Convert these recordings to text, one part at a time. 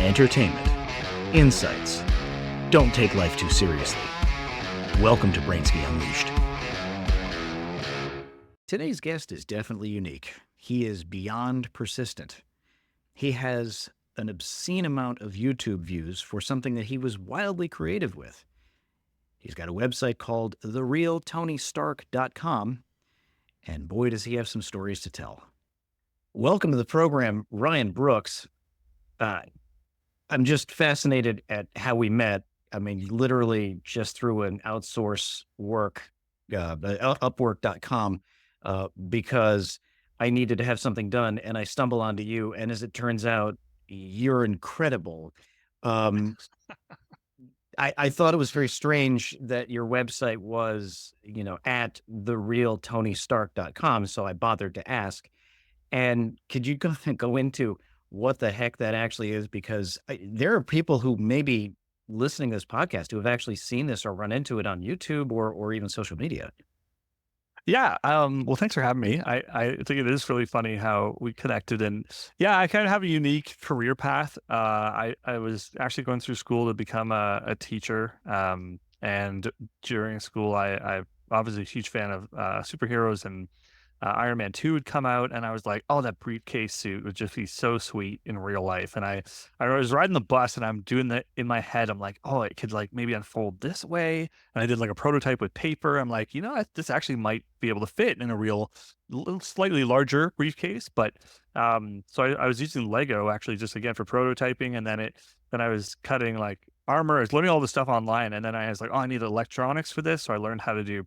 entertainment, insights. Don't take life too seriously. Welcome to Brainsky Unleashed. Today's guest is definitely unique. He is beyond persistent. He has an obscene amount of YouTube views for something that he was wildly creative with. He's got a website called therealtonystark.com, and boy, does he have some stories to tell. Welcome to the program, Ryan Brooks. I'm just fascinated at how we met. I mean, literally just through an outsource work, Upwork.com, because I needed to have something done, and I stumble onto you. And as it turns out, you're incredible. I thought it was very strange that your website was, at therealtonystark.com. So I bothered to ask. And could you go into what the heck that actually is? Because there are people who may be listening to this podcast who have actually seen this or run into it on YouTube or even social media. Yeah. Well, thanks for having me. I think it is really funny how we connected, and yeah, I kind of have a unique career path. I was actually going through school to become a teacher. And during school, I'm obviously a huge fan of superheroes, and Iron Man 2 would come out, and I was like, oh, that briefcase suit would just be so sweet in real life. And I was riding the bus, and I'm doing that in my head. I'm like, oh, it could like maybe unfold this way. And I did like a prototype with paper. I'm like, this actually might be able to fit in a real, slightly larger briefcase. But so I was using Lego actually just again for prototyping, and then I was cutting like armor. I was learning all this stuff online, and then I was like, oh, I need electronics for this. So I learned how to do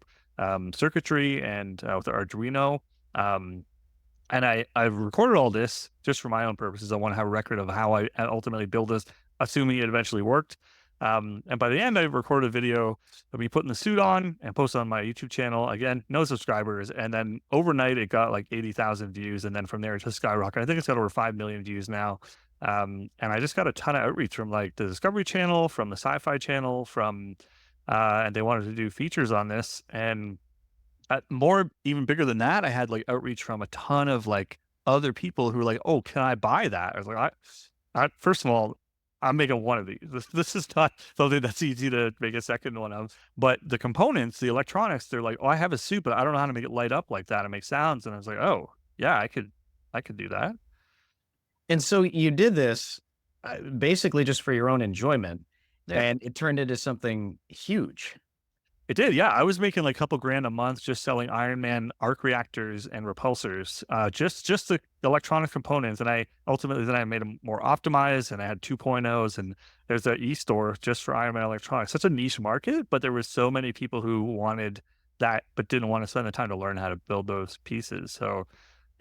circuitry and with the Arduino. And I've recorded all this just for my own purposes. I want to have a record of how I ultimately build this, assuming it eventually worked. And by the end, I recorded a video of me putting the suit on and posted on my YouTube channel. Again, no subscribers. And then overnight, it got like 80,000 views. And then from there, it just skyrocketed. I think it's got over 5 million views now. And I just got a ton of outreach from like the Discovery Channel, from the Sci-Fi Channel, and they wanted to do features on this. And more, even bigger than that, I had like outreach from a ton of like other people who were like, oh, can I buy that? I was like, first of all, I'm making one of these. This is not something that's easy to make a second one of. But the components, the electronics, they're like, oh, I have a suit, but I don't know how to make it light up like that and make sounds. And I was like, oh, yeah, I could do that. And so you did this basically just for your own enjoyment, Yeah. and it turned into something huge. It did, yeah. I was making like a couple grand a month just selling Iron Man arc reactors and repulsors, just the electronic components. And I ultimately then I made them more optimized, and I had 2.0s, and there's an e-store just for Iron Man electronics. Such a niche market, but there were so many people who wanted that, but didn't want to spend the time to learn how to build those pieces. So,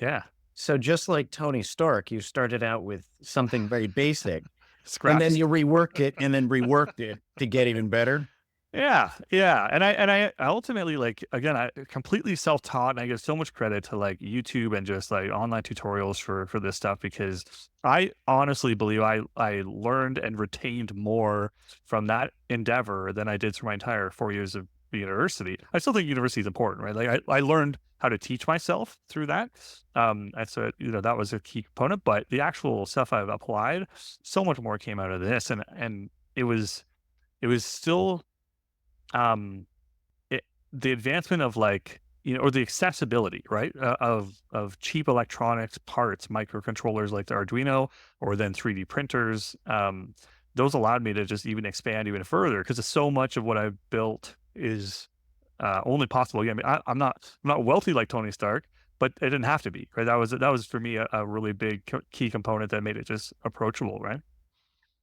yeah. So just like Tony Stark, you started out with something very basic, and then Scraps. you reworked it and then reworked it to get even better. Yeah, yeah. And I ultimately, like, again, I completely self-taught, and I give so much credit to like YouTube and just like online tutorials for this stuff, because I honestly believe I learned and retained more from that endeavor than I did through my entire 4 years of university. I still think university is important, right? Like I learned how to teach myself through that. And so, that was a key component, but the actual stuff I've applied, so much more came out of this. And it was still, the advancement of like, or the accessibility, right, of cheap electronics parts, microcontrollers like the Arduino, or then 3D printers. Those allowed me to just even expand even further, because so much of what I've built is only possible. Yeah, I mean, I'm not wealthy like Tony Stark, but it didn't have to be, right? That was for me a really big key component that made it just approachable, right?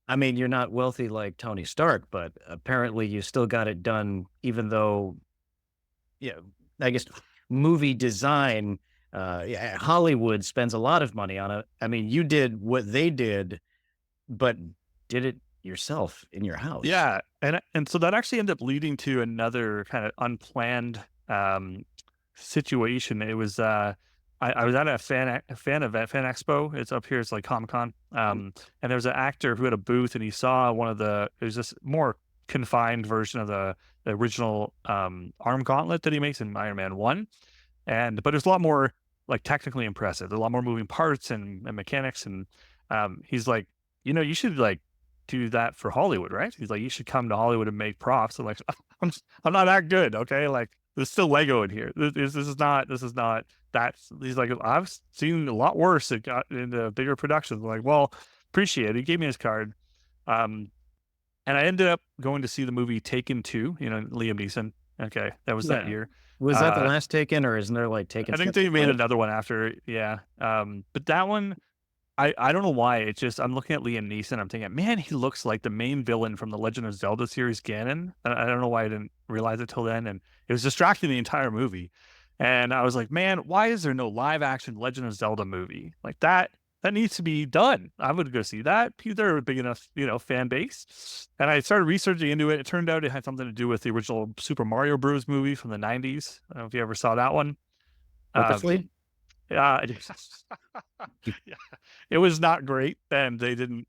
I mean, you're not wealthy like Tony Stark, but apparently you still got it done, even though, I guess movie design, Hollywood spends a lot of money on it. I mean, you did what they did, but did it yourself in your house. Yeah, and so that actually ended up leading to another kind of unplanned situation. It was I was at a fan event, fan expo. It's up here. It's like Comic-Con. And there was an actor who had a booth, and he saw it was this more confined version of the original arm gauntlet that he makes in Iron Man 1. But it's a lot more like technically impressive. There's a lot more moving parts and mechanics. And he's like, you should like do that for Hollywood, right? He's like, you should come to Hollywood and make props. I'm like, I'm not that good. Okay. Like there's still Lego in here. This is not that's, he's like, I've seen a lot worse. It got into bigger productions. I'm like, well, appreciate it. He gave me his card. Um, and I ended up going to see the movie Taken 2, Liam Neeson. Okay. That was that Yeah. year. Was that the Uh, last Taken, or isn't there like Taken I think they made 75? another one after. Yeah. But that one, I don't know why. It's just I'm looking at Liam Neeson. I'm thinking, man, he looks like the main villain from the Legend of Zelda series, Ganon. I don't know why I didn't realize it till then, and it was distracting the entire movie. And I was like, man, why is there no live action Legend of Zelda movie like that? That needs to be done. I would go see that. They're a big enough, fan base. And I started researching into it. It turned out it had something to do with the original Super Mario Bros. Movie from the '90s. I don't know if you ever saw that one. Um, Purposely? yeah, yeah, it was not great, and they didn't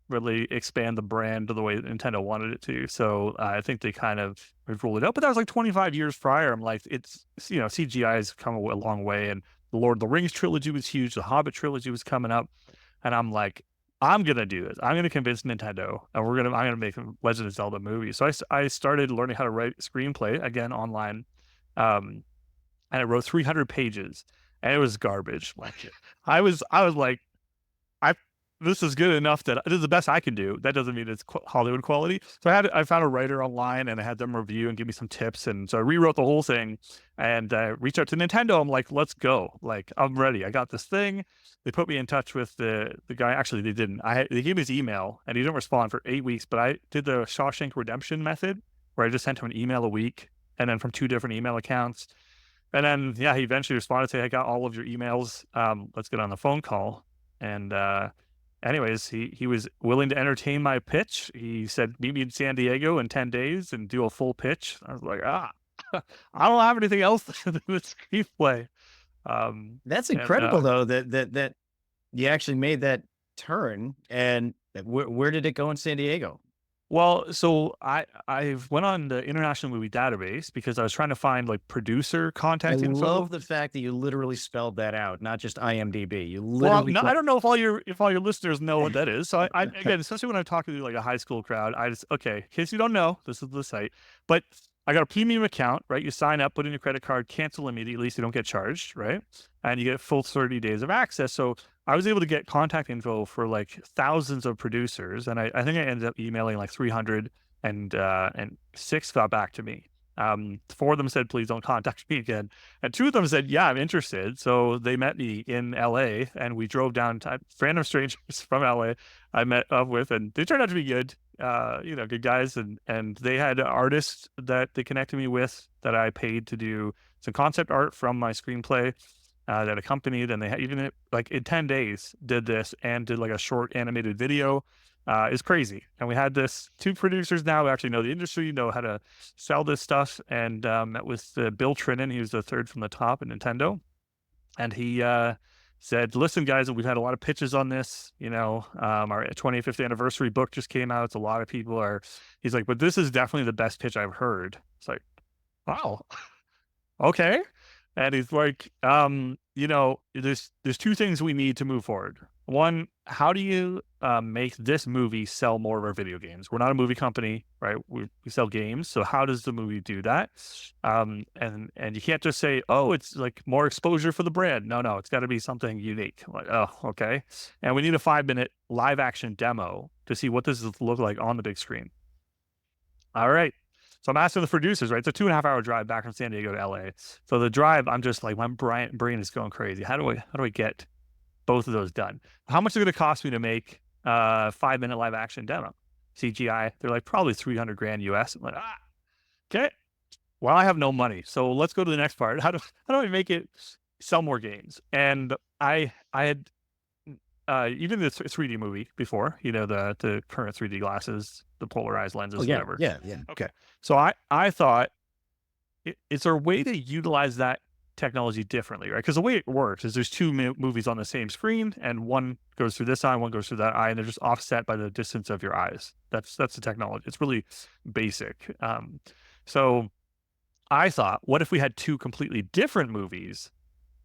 really expand the brand the way Nintendo wanted it to. So I think they kind of ruled it out. But that was like 25 years prior. I'm like, CGI has come a long way, and the Lord of the Rings trilogy was huge. The Hobbit trilogy was coming up, and I'm like, I'm gonna do this. I'm gonna convince Nintendo, and I'm gonna make a Legend of Zelda movie. So I started learning how to write screenplay again online. Um, and I wrote 300 pages, and it was garbage. Like I was like, I this is good enough that this is the best I can do. That doesn't mean it's Hollywood quality. So I found a writer online, and I had them review and give me some tips, and so I rewrote the whole thing, and reached out to Nintendo. I'm like, let's go. Like I'm ready. I got this thing. They put me in touch with the guy. Actually, they didn't. They gave me his email, and he didn't respond for 8 weeks. But I did the Shawshank Redemption method, where I just sent him an email a week, and then from 2 different email accounts. And then, yeah, he eventually responded, say, I got all of your emails. Let's get on the phone call. And anyways, he was willing to entertain my pitch. He said, meet me in San Diego in 10 days and do a full pitch. I was like, I don't have anything else to do with screenplay. That's And incredible, though, that you actually made that turn. And where did it go in San Diego? Well, so I went on the International Movie Database because I was trying to find like producer I contact love info. the fact that you literally spelled that out, not just IMDb. You Well, literally no, I put don't know if all your listeners know what that is. So I again, especially when I'm talking to like a high school crowd, I just okay, in case you don't know, this is the site. But I got a premium account, right? You sign up, put in your credit card, cancel immediately, so you don't get charged, right? And you get full 30 days of access. So I was able to get contact info for like thousands of producers, and I think I ended up emailing like 300, and six got back to me. Four of them said, please don't contact me again. And two of them said, yeah, I'm interested. So they met me in LA, and we drove down to random strangers from LA I met up with, and they turned out to be good, good guys. And they had artists that they connected me with that I paid to do some concept art from my screenplay, that accompanied, and they had even like in 10 days did this and did like a short animated video. Is crazy. And we had this two producers now who actually know the industry, know how to sell this stuff. And met with Bill Trinan. He was the third from the top at Nintendo. And he said, listen, guys, we've had a lot of pitches on this. Our 25th anniversary book just came out. It's a lot of people are, he's like, but this is definitely the best pitch I've heard. It's like, wow, okay. And he's like, there's two things we need to move forward. One, how do you make this movie sell more of our video games? We're not a movie company, right? We sell games. So how does the movie do that? And you can't just say, oh, it's like more exposure for the brand. No, it's got to be something unique. Like, oh, okay. And we need a 5-minute live action demo to see what does this look like on the big screen. All right. So I'm asking the producers, right? It's a 2.5 hour drive back from San Diego to LA. So the drive, I'm just like, my brain is going crazy. How do I get both of those done? How much is it going to cost me to make a 5-minute live action demo? CGI, they're like probably 300 grand US. I'm like, okay. Well, I have no money. So let's go to the next part. How do I make it sell more games? And I had even the 3D movie before, the current 3D glasses, the polarized oh lenses, yeah, whatever. yeah, yeah. Okay. So I thought, is there a way to utilize that technology differently, right? Because the way it works is there's two movies on the same screen, and one goes through this eye, one goes through that eye, and they're just offset by the distance of your eyes. That's the technology. It's really basic. So I thought, what if we had two completely different movies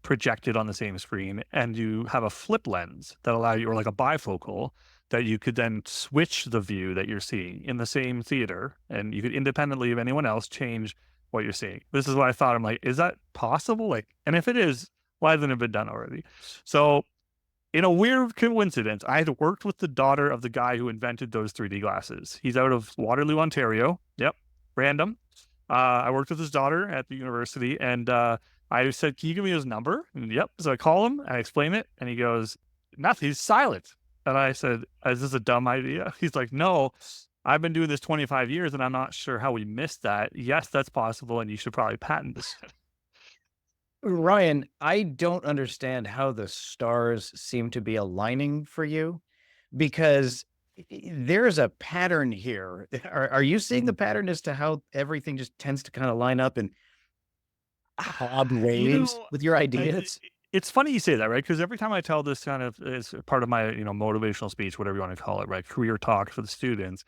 projected on the same screen, and you have a flip lens that allow you, or like a bifocal that you could then switch the view that you're seeing in the same theater, and you could independently of anyone else change what you're seeing. This is what I thought. I'm like, is that possible? Like, and if it is, why hasn't it been done already? So in a weird coincidence, I had worked with the daughter of the guy who invented those 3D glasses. He's out of Waterloo, Ontario. Yep, random. I worked with his daughter at the university, and I said, "Can you give me his number?" And yep. So I call him, I explain it, and he goes, "Nothing." He's silent. And I said, "Is this a dumb idea?" He's like, "No, I've been doing this 25 years, and I'm not sure how we missed that. Yes, that's possible, and you should probably patent this." Ryan, I don't understand how the stars seem to be aligning for you because there's a pattern here. Are you seeing the pattern as to how everything just tends to kind of line up in odd You ways know, with your I ideas? it's funny you say that, right? Because every time I tell this kind of as part of my, motivational speech, whatever you want to call it, right? Career talk for the students,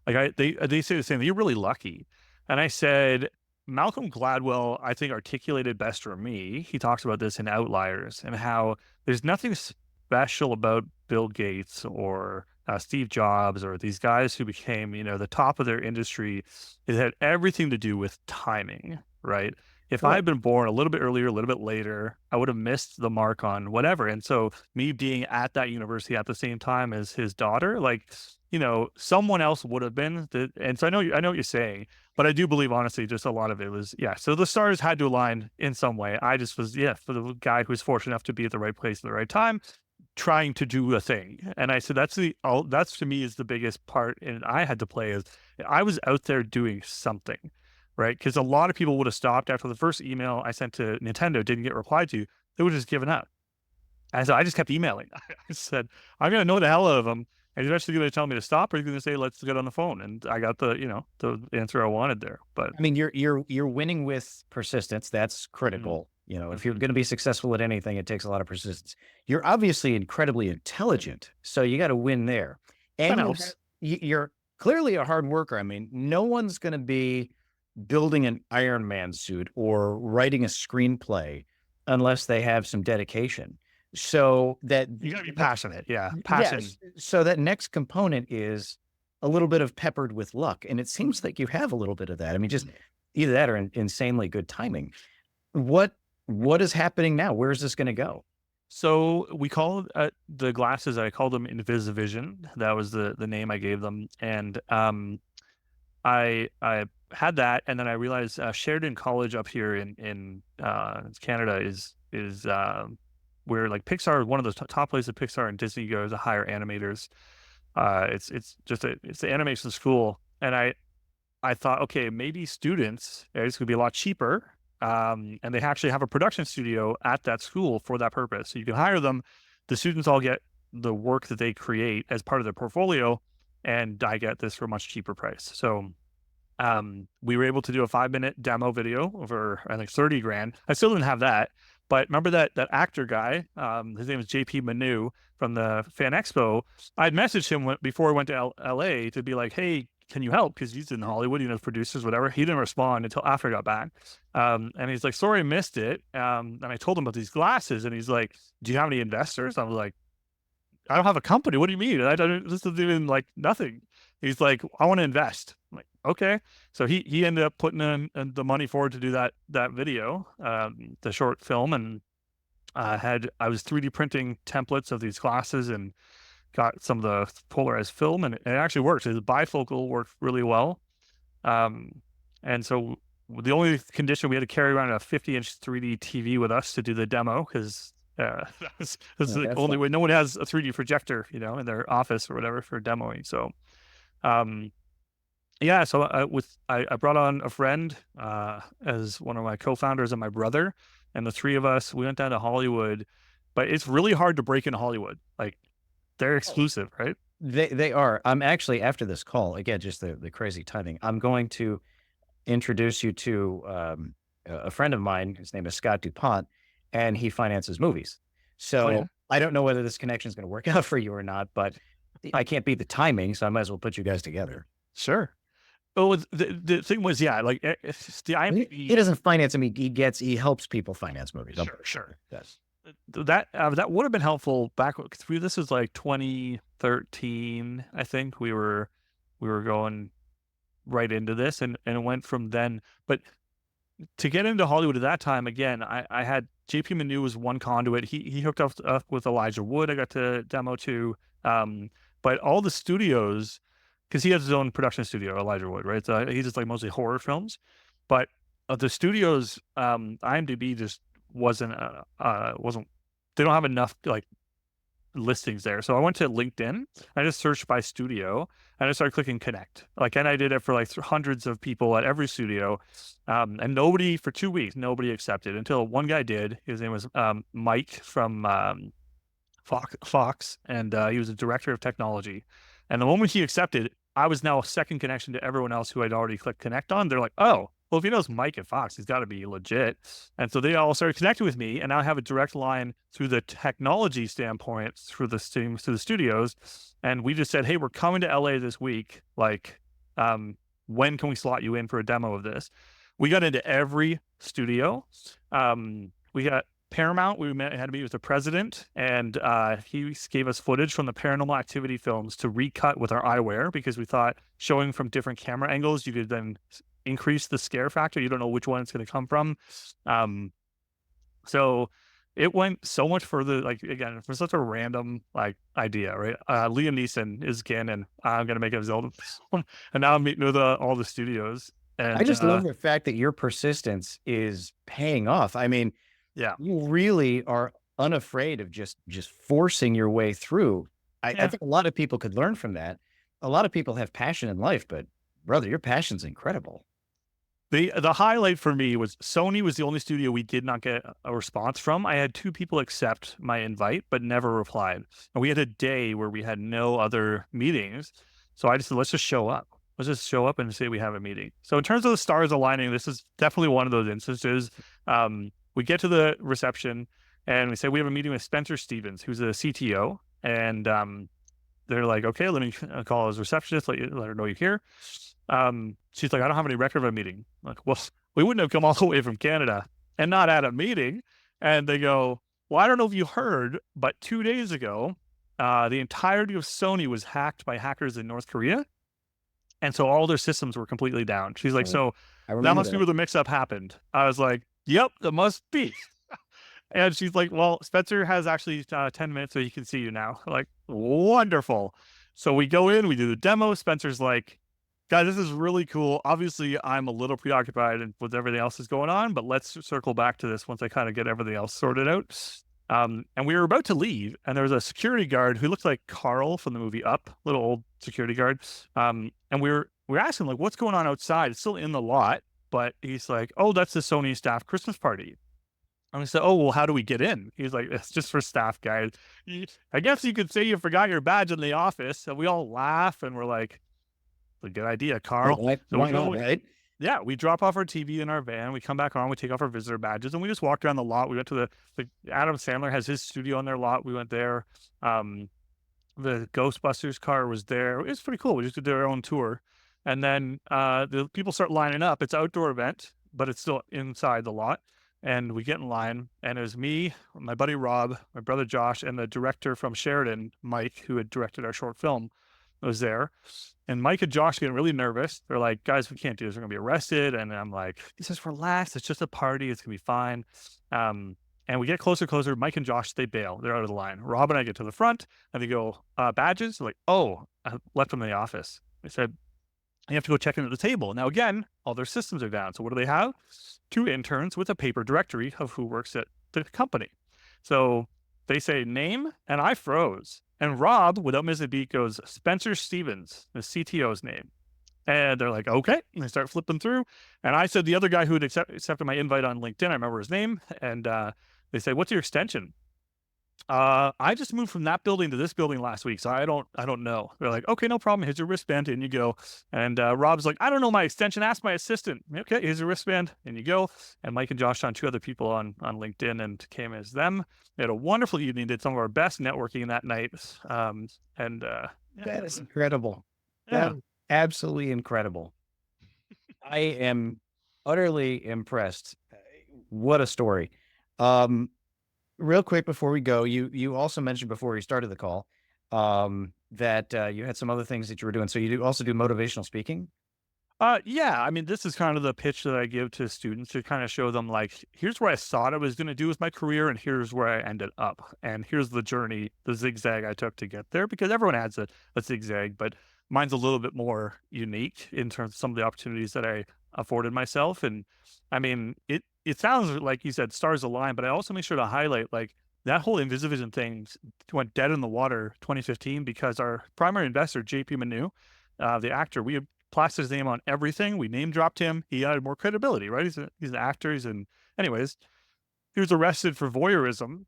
like they say the same thing, "You're really lucky." And I said, Malcolm Gladwell, I think, articulated best for me. He talks about this in Outliers and how there's nothing special about Bill Gates or Steve Jobs or these guys who became, the top of their industry. It had everything to do with timing, right? If I Right. had been born a little bit earlier, a little bit later, I would have missed the mark on whatever. And so me being at that university at the same time as his daughter, like, someone else would have been. And so I know what you're saying, but I do believe honestly, just a lot of it was, yeah. So the stars had to align in some way. I just was, yeah, for the guy who was fortunate enough to be at the right place at the right time, trying to do a thing. And I said, that's to me is the biggest part. And I had to play is I was out there doing something, right? Because a lot of people would have stopped after the first email I sent to Nintendo didn't get replied to. They would have just given up. And so I just kept emailing. I said, I'm going to know the hell out of them. And he's actually going to tell me to stop, or he's going to say, let's get on the phone. And I got the answer I wanted there. But I mean, you're winning with persistence. That's mhm, critical. If you're mhm. going to be successful at anything, it takes a lot of persistence. You're obviously incredibly intelligent, so you got to win there. That And helps. you're clearly a hard worker. I mean, no one's going to be building an Iron Man suit or writing a screenplay unless they have some dedication. So that You got to be passionate. Yeah. yes, Passion. so that next component is a little bit of peppered with luck, and it seems like you have a little bit of that. I mean, just either that or insanely good timing. What what is happening now? Where is this gonna go? So we call the glasses, I called them Invisivision. That was the name I gave them. And I had that, and then I realized Sheridan College up here in Canada is where like Pixar, one of the top places Pixar and Disney go to hire animators. It's the animation school, and I thought, okay, maybe students, it's going to be a lot cheaper. And they actually have a production studio at that school for that purpose. So you can hire them. The students all get the work that they create as part of their portfolio, and I get this for a much cheaper price. So we were able to do a 5-minute demo video over, I think, 30 grand. I still didn't have that. But remember that actor guy, his name is JP Manu from the Fan Expo. I'd messaged him before I went to LA to be like, hey, can you help? Because he's in Hollywood, producers, whatever. He didn't respond until after I got back. And he's like, sorry, I missed it. And I told him about these glasses, and he's like, do you have any investors? I was like, I don't have a company. What do you mean? I don't, this is even like nothing. He's like, I want to invest. I'm like, okay. So he ended up putting in the money forward to do that video, the short film, and I was 3D printing templates of these glasses and got some of the polarized film, and it actually worked. The bifocal worked really well. Um, and so the only condition, we had to carry around a 50-inch 3D TV with us to do the demo because that's the That's only fun. way. No one has a 3D projector, in their office or whatever for demoing. So, um, yeah, so I brought on a friend as one of my co-founders and my brother, and the three of us, we went down to Hollywood. But it's really hard to break into Hollywood. Like, they're Oh, exclusive, right? they are. I'm actually after this call, again, just the crazy timing, I'm going to introduce you to, a friend of mine. His name is Scott DuPont, and he finances movies. Oh yeah, So, I don't know whether this connection is gonna work out for you or not, but I can't beat the timing, so I might as well put you guys together. sure. Oh, the thing was, yeah, like it's the He IMDb. doesn't finance them, he helps people finance movies. I'm Sure, pretty sure. sure. Yes. that would have been helpful back because this was like 2013, I think. We were going right into this, and it went from then. But to get into Hollywood at that time, again, I had JP Manu was one conduit. He hooked up with Elijah Wood. I got to demo to, but all the studios, because he has his own production studio, Elijah Wood, right? So he does like mostly horror films, but the studios, IMDb just wasn't. They don't have enough like listings there. So I went to LinkedIn. I just searched by studio and I started clicking connect. Like, and I did it for like hundreds of people at every studio. And nobody for 2 weeks, nobody accepted until one guy did. His name was Mike from Fox, and he was a director of technology. And the moment he accepted, I was now a second connection to everyone else who I'd already clicked connect on. They're like, oh, well, if he knows Mike at Fox, he's got to be legit. And so they all started connecting with me, and now I have a direct line through the technology standpoint through the through the studios. And we just said, hey, we're coming to LA this week. Like, when can we slot you in for a demo of this? We got into every studio. We got Paramount. Had to meet with the president, and he gave us footage from the Paranormal Activity films to recut with our eyewear because we thought showing from different camera angles, you could then increase the scare factor. You don't know which one it's going to come from. So it went so much further. Like, again, for such a random like idea, right? Liam Neeson is canon. I'm going to make a Zelda film, and now I'm meeting with all the studios, I and just love the fact that your persistence is paying off. I mean, yeah, you really are unafraid of just forcing your way through. I yeah. think a lot of people could learn from that. A lot of people have passion in life, but brother, your passion's incredible. The highlight for me was Sony was the only studio we did not get a response from. I had 2 people accept my invite, but never replied. And we had a day where we had no other meetings. So I just said, let's just show up. Let's just show up and say we have a meeting. So in terms of the stars aligning, this is definitely one of those instances. We get to the reception and we say, we have a meeting with Spencer Stevens, who's a CTO. And they're like, okay, let me call his receptionist, let her know you're here. She's like, I don't have any record of a meeting. I'm like, well, we wouldn't have come all the way from Canada and not at a meeting. And they go, well, I don't know if you heard, but 2 days ago, the entirety of Sony was hacked by hackers in North Korea. And so all their systems were completely down. She's like, Oh, so I that remember must be that. where the mix up happened. I was like, yep, that must be. And she's like, well, Spencer has actually 10 minutes so he can see you now. Like, wonderful. So we go in, we do the demo. Spencer's like, guys, this is really cool. Obviously, I'm a little preoccupied with everything else that's going on, but let's circle back to this once I kind of get everything else sorted out. And we were about to leave, and there was a security guard who looked like Carl from the movie Up, little old security guard. And we were asking like, what's going on outside? It's still in the lot, but he's like, oh, that's the Sony staff Christmas party. And we said, oh, well, how do we get in? He's like, it's just for staff, guys. I guess you could say you forgot your badge in the office. And we all laugh and we're like, a good idea, Hey, Carl. So we why not, go, right? yeah, we drop off our TV in our van. We come back on, we take off our visitor badges, and we just walked around the lot. We went to the Adam Sandler has his studio on their lot. We went there. Um, the Ghostbusters car was there. It was pretty cool. We just did our own tour. And then the people start lining up. It's an outdoor event, but it's still inside the lot. And we get in line, and it was me, my buddy Rob, my brother Josh, and the director from Sheridan, Mike, who had directed our short film, was there. And Mike and Josh getting really nervous. They're like, guys, we can't do this. We're going to be arrested. And I'm like, just relax. It's just a party. It's going to be fine. And we get closer. Mike and Josh, they bail. They're out of the line. Rob and I get to the front, and they go, badges? They're like, oh, I left them in the office. They said, you have to go check in at the table. Now, again, all their systems are down. So what do they have? 2 interns with a paper directory of who works at the company. So they say name, and I froze. And Rob, without missing a beat, goes Spencer Stevens, the CTO's name. And they're like, okay. And they start flipping through. And I said the other guy who had accepted my invite on LinkedIn, I remember his name. And they say, what's your extension? I just moved from that building to this building last week, so I don't know. They're like, okay, no problem. Here's your wristband, and you go. And Rob's like, I don't know my extension. Ask my assistant. Okay, here's your wristband, and you go. And Mike and Josh found 2 other people on LinkedIn and came as them. We had a wonderful evening. Did some of our best networking that night. And yeah, That is incredible. That yeah, is absolutely incredible. I am utterly impressed. What a story. Um, Real quick before we go, you also mentioned before we started the call, that, you had some other things that you were doing. So you also do motivational speaking? Yeah, I mean, this is kind of the pitch that I give to students to kind of show them like, here's what I thought I was going to do with my career, and here's where I ended up, and here's the journey, the zigzag I took to get there. Because everyone has a zigzag, but mine's a little bit more unique in terms of some of the opportunities that I afforded myself. And I mean, it sounds like you said stars align, but I also make sure to highlight like that whole Invisivision thing went dead in the water 2015 because our primary investor, JP Manu, the actor, we plastered his name on everything. We name dropped him. He added more credibility, right? He's an actor. Anyways, he was arrested for voyeurism.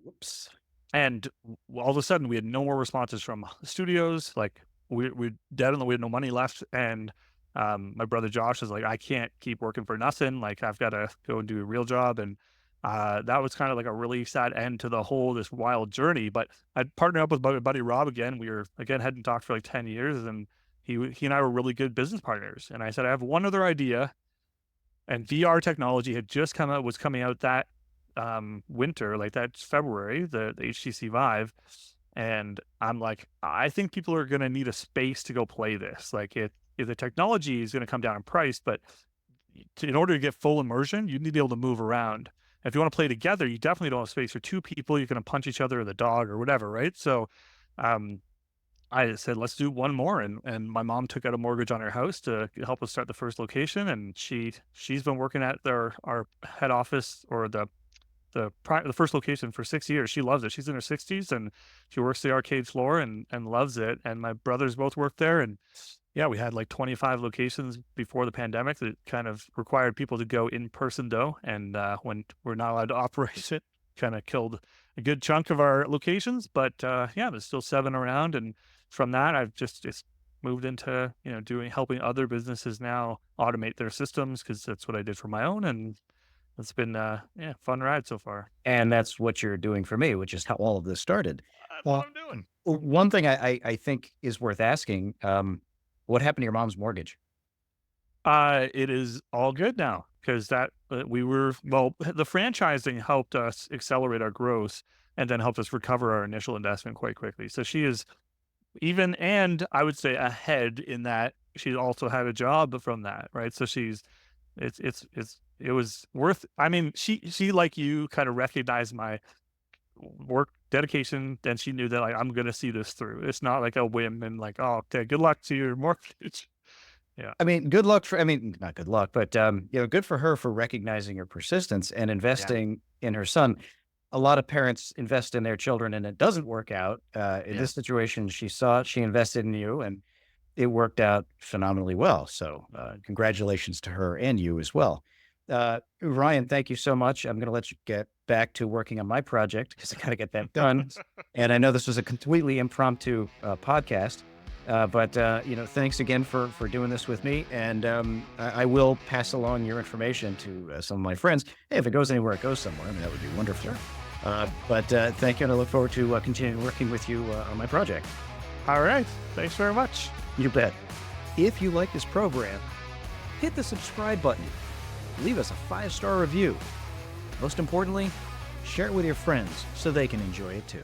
Whoops. And all of a sudden, we had no more responses from studios. Like we dead on the we had no money left. And my brother Josh is like, I can't keep working for nothing. Like I've got to go and do a real job. And that was kind of like a really sad end to the whole this wild journey. But I'd partnered up with my buddy Rob again. We were again hadn't talked for like 10 years, and he and I were really good business partners. And I said, I have one other idea. And VR technology had just come out, was coming out that winter, like that February, the HTC Vive. And I'm like, I think people are going to need a space to go play this. Like, if the technology is going to come down in price, but in order to get full immersion, you need to be able to move around. If you want to play together, you definitely don't have space for two people. You're going to punch each other or the dog or whatever, right? So, um, I said, let's do one more. And my mom took out a mortgage on her house to help us start the first location. And she's been working at our head office or the first location for 6 years. She loves it. She's in her 60s and she works the arcade floor and loves it. And my brothers both work there. And yeah, we had like 25 locations before the pandemic that kind of required people to go in person though. And when we're not allowed to operate it, kind of killed a good chunk of our locations. But yeah, there's still 7 around. And from that, I've just moved into, doing helping other businesses now automate their systems because that's what I did for my own. And it's been yeah, fun ride so far. And that's what you're doing for me, which is how all of this started. That's what Well, I'm doing. one thing I think is worth asking, what happened to your mom's mortgage? It is all good now because that we were well, the franchising helped us accelerate our growth and then helped us recover our initial investment quite quickly. So she is even, and I would say ahead in that she also had a job from that, right? So it was worth. I mean, she like you kind of recognized my work dedication, and she knew that like I'm gonna see this through. It's not like a whim and like, oh, okay, good luck to your mortgage. Yeah, I mean, good luck for, I mean, not good luck, but, good for her for recognizing your persistence and yeah, investing in her son. A lot of parents invest in their children and it doesn't work out. In yeah. this situation, she saw it, she invested in you, and it worked out phenomenally well. So, congratulations to her and you as well. Ryan, thank you so much. I'm going to let you get back to working on my project because I got to get that done. And I know this was a completely impromptu podcast, but thanks again for doing this with me. And I will pass along your information to some of my friends. Hey, if it goes anywhere, it goes somewhere. I mean, that would be wonderful. Sure. But thank you, and I look forward to continuing working with you on my project. All right. Thanks very much. You bet. If you like this program, hit the subscribe button. Leave us a 5-star review. Most importantly, share it with your friends so they can enjoy it too.